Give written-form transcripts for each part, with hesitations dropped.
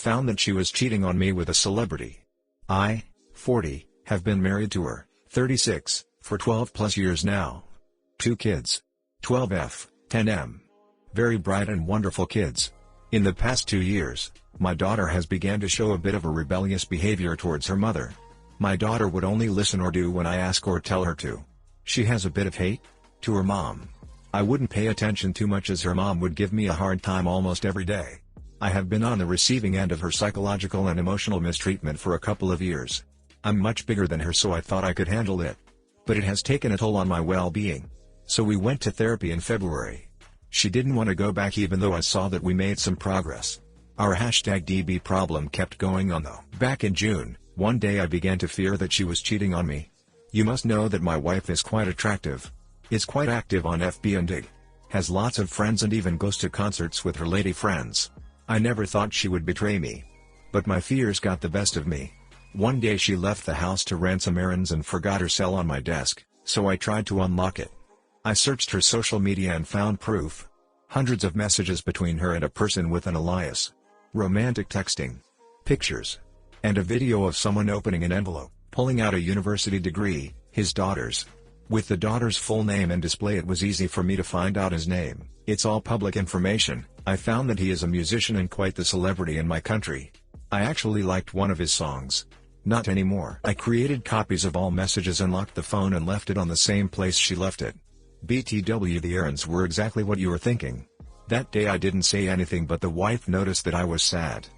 found that she was cheating on me with a celebrity. I, 40, have been married to her, 36, for 12 plus years now. 2 kids. 12F, 10M. Very bright and wonderful kids. In the past 2 years, my daughter has began to show a bit of a rebellious behavior towards her mother. My daughter would only listen or do when I ask or tell her to. She has a bit of hate to her mom. I wouldn't pay attention too much as her mom would give me a hard time almost every day. I have been on the receiving end of her psychological and emotional mistreatment for a couple of years. I'm much bigger than her, so I thought I could handle it. But it has taken a toll on my well-being. So we went to therapy in February. She didn't want to go back even though I saw that we made some progress. Our #DB problem kept going on though. Back in June, one day I began to fear that she was cheating on me. You must know that my wife is quite attractive. Is quite active on FB and IG. Has lots of friends and even goes to concerts with her lady friends. I never thought she would betray me. But my fears got the best of me. One day she left the house to run some errands and forgot her cell on my desk, so I tried to unlock it. I searched her social media and found proof. Hundreds of messages between her and a person with an alias. Romantic texting. Pictures. And a video of someone opening an envelope, pulling out a university degree, his daughter's. With the daughter's full name and display, it was easy for me to find out his name. It's all public information. I found that he is a musician and quite the celebrity in my country. I actually liked one of his songs. Not anymore. I created copies of all messages and locked the phone and left it on the same place she left it. BTW, the errands were exactly what you were thinking. That day I didn't say anything, but the wife noticed that I was sad.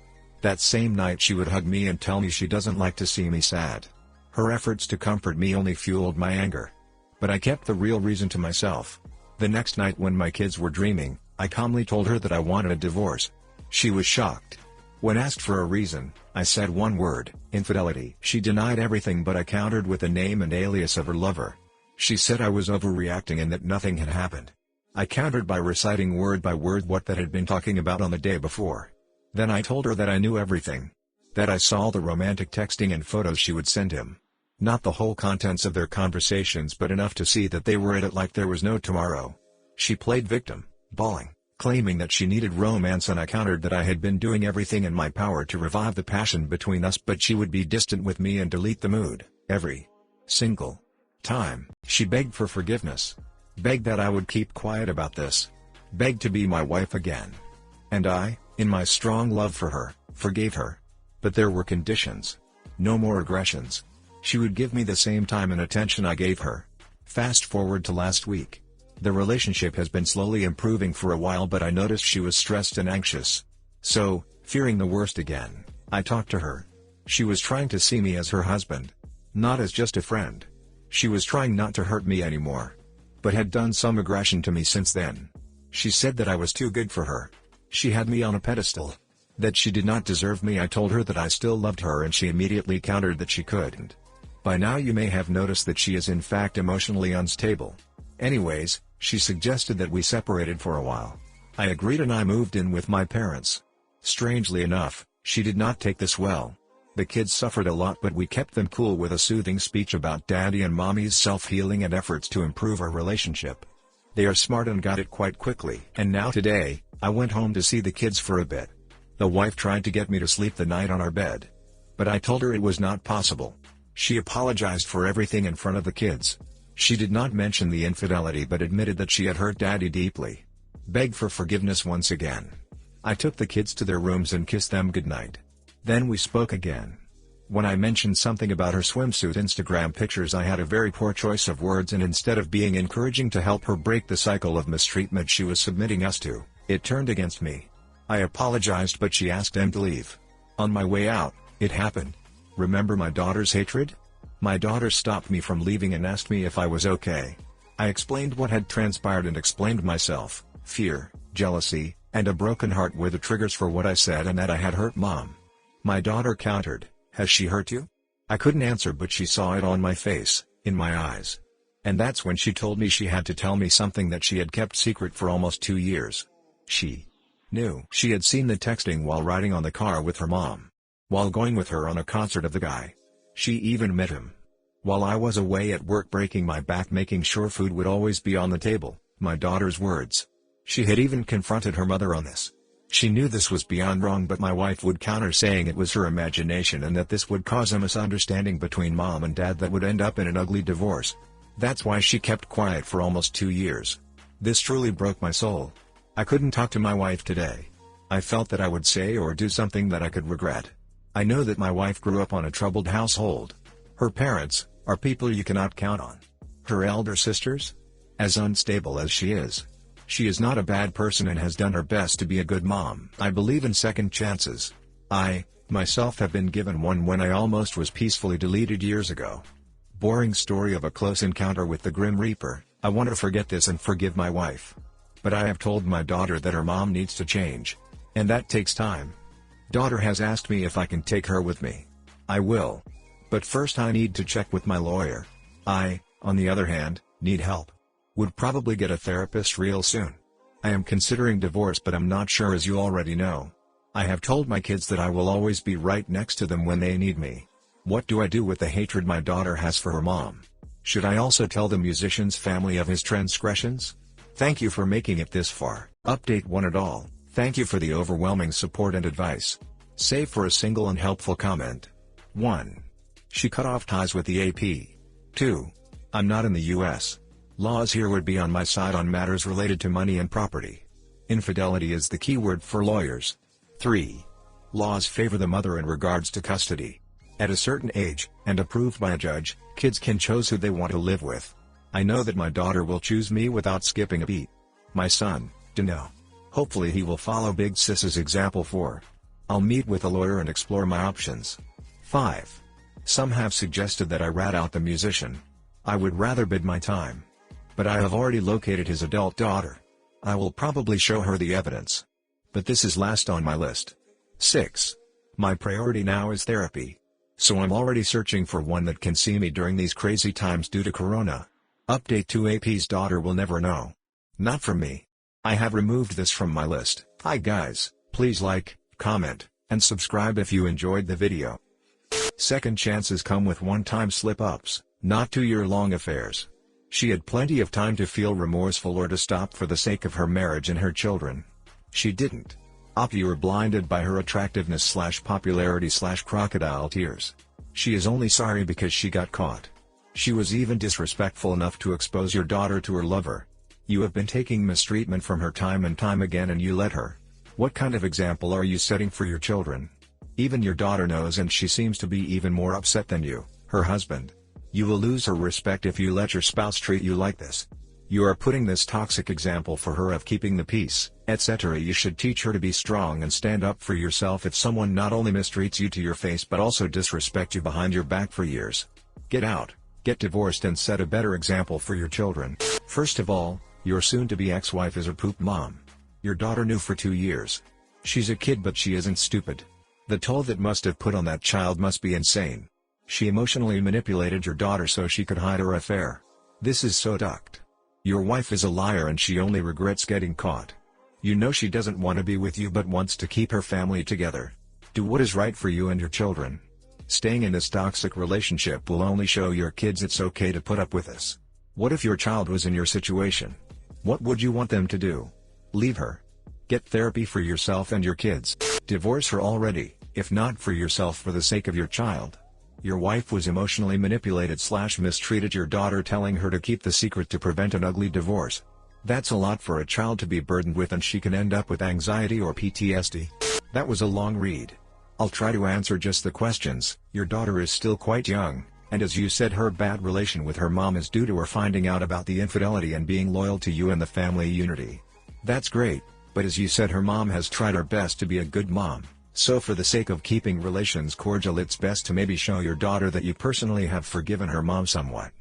That same night she would hug me and tell me she doesn't like to see me sad. Her efforts to comfort me only fueled my anger. But I kept the real reason to myself. The next night when my kids were dreaming, I calmly told her that I wanted a divorce. She was shocked. When asked for a reason, I said one word: infidelity. She denied everything, but I countered with the name and alias of her lover. She said I was overreacting and that nothing had happened. I countered by reciting word by word what that had been talking about on the day before. Then I told her that I knew everything. That I saw the romantic texting and photos she would send him. Not the whole contents of their conversations, but enough to see that they were at it like there was no tomorrow. She played victim, bawling, claiming that she needed romance, and I countered that I had been doing everything in my power to revive the passion between us, but she would be distant with me and delete the mood, every single time. She begged for forgiveness. Begged that I would keep quiet about this. Begged to be my wife again. And I, in my strong love for her, forgave her. But there were conditions. No more aggressions. She would give me the same time and attention I gave her. Fast forward to last week. The relationship has been slowly improving for a while, but I noticed she was stressed and anxious. So, fearing the worst again, I talked to her. She was trying to see me as her husband. Not as just a friend. She was trying not to hurt me anymore. But had done some aggression to me since then. She said that I was too good for her. She had me on a pedestal. That she did not deserve me. I told her that I still loved her, and she immediately countered that she couldn't. By now you may have noticed that she is in fact emotionally unstable. Anyways, she suggested that we separated for a while. I agreed and I moved in with my parents. Strangely enough, she did not take this well. The kids suffered a lot, but we kept them cool with a soothing speech about daddy and mommy's self-healing and efforts to improve our relationship. They are smart and got it quite quickly. And now today, I went home to see the kids for a bit. The wife tried to get me to sleep the night on our bed. But I told her it was not possible. She apologized for everything in front of the kids. She did not mention the infidelity but admitted that she had hurt daddy deeply. Begged for forgiveness once again. I took the kids to their rooms and kissed them goodnight. Then we spoke again. When I mentioned something about her swimsuit Instagram pictures, I had a very poor choice of words, and instead of being encouraging to help her break the cycle of mistreatment she was submitting us to, it turned against me. I apologized, but she asked them to leave. On my way out, it happened. Remember my daughter's hatred? My daughter stopped me from leaving and asked me if I was okay. I explained what had transpired and explained myself. Fear, jealousy, and a broken heart were the triggers for what I said, and that I had hurt mom. My daughter countered, "Has she hurt you?" I couldn't answer, but she saw it on my face, in my eyes. And that's when she told me she had to tell me something that she had kept secret for almost 2 years. She knew. She had seen the texting while riding on the car with her mom. While going with her on a concert of the guy. She even met him. While I was away at work breaking my back making sure food would always be on the table, my daughter's words. She had even confronted her mother on this. She knew this was beyond wrong, but my wife would counter saying it was her imagination and that this would cause a misunderstanding between mom and dad that would end up in an ugly divorce. That's why she kept quiet for almost 2 years. This truly broke my soul. I couldn't talk to my wife today. I felt that I would say or do something that I could regret. I know that my wife grew up on a troubled household. Her parents are people you cannot count on. Her elder sisters? As unstable as she is not a bad person and has done her best to be a good mom. I believe in second chances. I, myself, have been given one when I almost was peacefully deleted years ago. Boring story of a close encounter with the Grim Reaper. I want to forget this and forgive my wife. But I have told my daughter that her mom needs to change. And that takes time. Daughter has asked me if I can take her with me. I will. But first I need to check with my lawyer. I, on the other hand, need help. Would probably get a therapist real soon. I am considering divorce, but I'm not sure, as you already know. I have told my kids that I will always be right next to them when they need me. What do I do with the hatred my daughter has for her mom? Should I also tell the musician's family of his transgressions? Thank you for making it this far. Update 1 at all. Thank you for the overwhelming support and advice. Save for a single and helpful comment. 1. She cut off ties with the AP. 2. I'm not in the US. Laws here would be on my side on matters related to money and property. Infidelity is the key word for lawyers. 3. Laws favor the mother in regards to custody. At a certain age, and approved by a judge, kids can choose who they want to live with. I know that my daughter will choose me without skipping a beat. My son, Dino. Hopefully he will follow Big Sis's example. 4. I'll meet with a lawyer and explore my options. 5. Some have suggested that I rat out the musician. I would rather bide my time. But I have already located his adult daughter. I will probably show her the evidence. But this is last on my list. 6. My priority now is therapy. So I'm already searching for one that can see me during these crazy times due to Corona. Update 2. AP's daughter will never know. Not from me. I have removed this from my list. Hi guys, please like, comment, and subscribe if you enjoyed the video. Second chances come with one-time slip-ups, not 2-year-long affairs. She had plenty of time to feel remorseful or to stop for the sake of her marriage and her children. She didn't. You were blinded by her attractiveness/popularity/crocodile tears. She is only sorry because she got caught. She was even disrespectful enough to expose your daughter to her lover. You have been taking mistreatment from her time and time again, and you let her. What kind of example are you setting for your children? Even your daughter knows, and she seems to be even more upset than you, her husband. You will lose her respect if you let your spouse treat you like this. You are putting this toxic example for her of keeping the peace, etc. You should teach her to be strong and stand up for yourself if someone not only mistreats you to your face but also disrespect you behind your back for years. Get out, get divorced, and set a better example for your children. First of all, your soon-to-be ex-wife is a poop mom. Your daughter knew for 2 years. She's a kid, but she isn't stupid. The toll that must have put on that child must be insane. She emotionally manipulated your daughter so she could hide her affair. This is so ducked. Your wife is a liar and she only regrets getting caught. You know she doesn't want to be with you but wants to keep her family together. Do what is right for you and your children. Staying in this toxic relationship will only show your kids it's okay to put up with this. What if your child was in your situation? What would you want them to do? Leave her. Get therapy for yourself and your kids. Divorce her already, if not for yourself, for the sake of your child. Your wife was emotionally manipulated/mistreated your daughter, telling her to keep the secret to prevent an ugly divorce. That's a lot for a child to be burdened with, and she can end up with anxiety or PTSD. That was a long read. I'll try to answer just the questions. Your daughter is still quite young, and as you said, her bad relation with her mom is due to her finding out about the infidelity and being loyal to you and the family unity. That's great, but as you said, her mom has tried her best to be a good mom. So for the sake of keeping relations cordial, it's best to maybe show your daughter that you personally have forgiven her mom somewhat.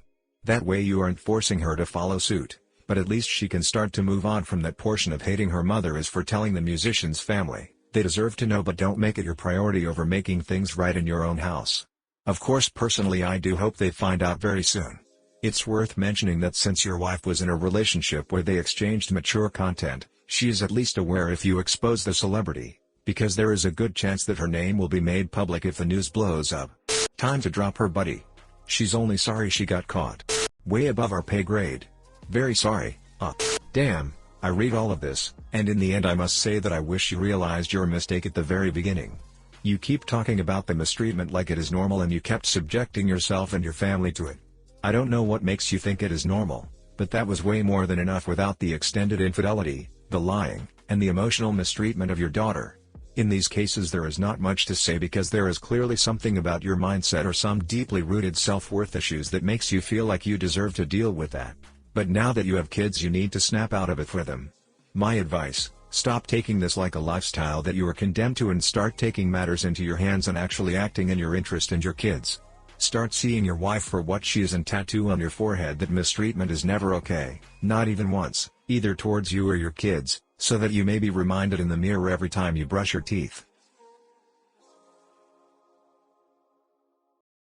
That way you aren't forcing her to follow suit, but at least she can start to move on from that portion of hating her mother. As for telling the musician's family, they deserve to know, but don't make it your priority over making things right in your own house. Of course, personally I do hope they find out very soon. It's worth mentioning that since your wife was in a relationship where they exchanged mature content, she is at least aware if you expose the celebrity, because there is a good chance that her name will be made public if the news blows up. Time to drop her, buddy. She's only sorry she got caught. Way above our pay grade. Very sorry. Damn. I read all of this, and in the end I must say that I wish you realized your mistake at the very beginning. You keep talking about the mistreatment like it is normal and you kept subjecting yourself and your family to it. I don't know what makes you think it is normal, but that was way more than enough without the extended infidelity, the lying, and the emotional mistreatment of your daughter. In these cases there is not much to say because there is clearly something about your mindset or some deeply rooted self-worth issues that makes you feel like you deserve to deal with that. But now that you have kids you need to snap out of it for them. My advice: stop taking this like a lifestyle that you are condemned to and start taking matters into your hands and actually acting in your interest and your kids. Start seeing your wife for what she is and tattoo on your forehead that mistreatment is never okay, not even once, either towards you or your kids, so that you may be reminded in the mirror every time you brush your teeth.